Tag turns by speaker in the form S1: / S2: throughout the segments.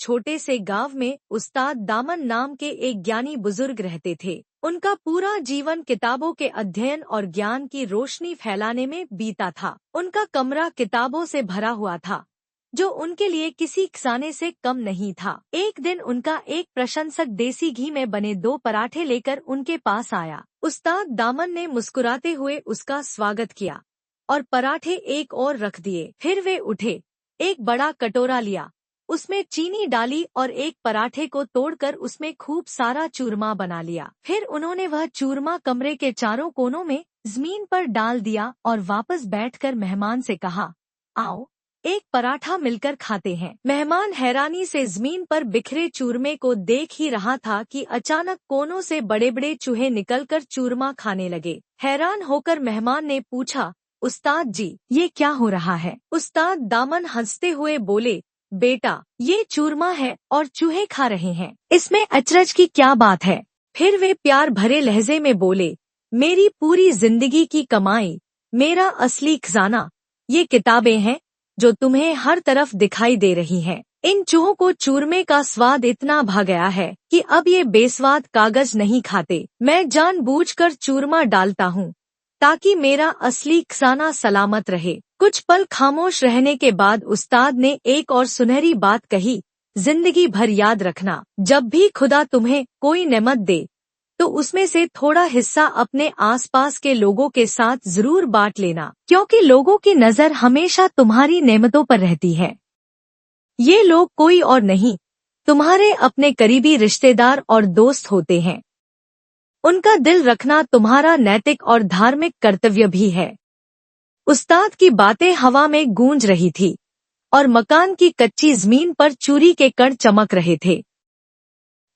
S1: छोटे से गांव में उस्ताद दामन नाम के एक ज्ञानी बुजुर्ग रहते थे। उनका पूरा जीवन किताबों के अध्ययन और ज्ञान की रोशनी फैलाने में बीता था। उनका कमरा किताबों से भरा हुआ था, जो उनके लिए किसी खजाने से कम नहीं था। एक दिन उनका एक प्रशंसक देसी घी में बने 2 पराठे लेकर उनके पास आया। उस्ताद दामन ने मुस्कुराते हुए उसका स्वागत किया और पराठे एक और रख दिए। फिर वे उठे, एक बड़ा कटोरा लिया, उसमें चीनी डाली और एक पराठे को तोड़कर उसमें खूब सारा चूरमा बना लिया। फिर उन्होंने वह चूरमा कमरे के चारों कोनों में जमीन पर डाल दिया और वापस बैठकर मेहमान से कहा, आओ एक पराठा मिलकर खाते हैं। मेहमान हैरानी से जमीन पर बिखरे चूरमे को देख ही रहा था कि अचानक कोनों से बड़े बड़े चूहे निकलकर चूरमा खाने लगे। हैरान होकर मेहमान ने पूछा, उस्ताद जी, ये क्या हो रहा है? उस्ताद दामन हंसते हुए बोले, बेटा, ये चूरमा है और चूहे खा रहे हैं, इसमें अचरज की क्या बात है? फिर वे प्यार भरे लहजे में बोले, मेरी पूरी जिंदगी की कमाई, मेरा असली खजाना, ये किताबें हैं जो तुम्हें हर तरफ दिखाई दे रही हैं। इन चूहों को चूरमे का स्वाद इतना भा गया है कि अब ये बेस्वाद कागज नहीं खाते। मैं जानबूझकर चूरमा डालता हूँ ताकि मेरा असली खजाना सलामत रहे। कुछ पल खामोश रहने के बाद उस्ताद ने एक और सुनहरी बात कही, जिंदगी भर याद रखना, जब भी खुदा तुम्हें कोई नेमत दे तो उसमें से थोड़ा हिस्सा अपने आसपास के लोगों के साथ जरूर बांट लेना, क्योंकि लोगों की नजर हमेशा तुम्हारी नेमतों पर रहती है। ये लोग कोई और नहीं, तुम्हारे अपने करीबी रिश्तेदार और दोस्त होते हैं। उनका दिल रखना तुम्हारा नैतिक और धार्मिक कर्तव्य भी है। उस्ताद की बातें हवा में गूंज रही थी और मकान की कच्ची जमीन पर चूरी के कण चमक रहे थे।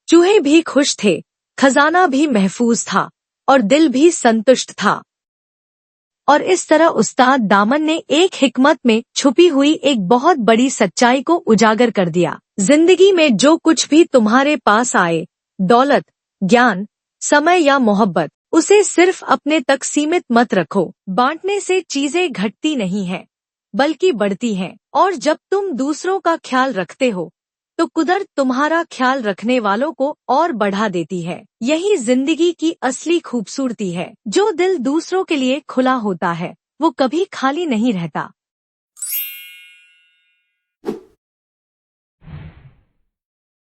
S1: चूहे भी खुश थे, खजाना भी महफूज था और दिल भी संतुष्ट था। और इस तरह उस्ताद दामन ने एक हिकमत में छुपी हुई एक बहुत बड़ी सच्चाई को उजागर कर दिया। जिंदगी में जो कुछ भी तुम्हारे पास आए, दौलत, ज्ञान, समय या मोहब्बत, उसे सिर्फ अपने तक सीमित मत रखो। बांटने से चीजें घटती नहीं हैं, बल्कि बढ़ती हैं। और जब तुम दूसरों का ख्याल रखते हो तो कुदरत तुम्हारा ख्याल रखने वालों को और बढ़ा देती है। यही जिंदगी की असली खूबसूरती है। जो दिल दूसरों के लिए खुला होता है वो कभी खाली नहीं रहता।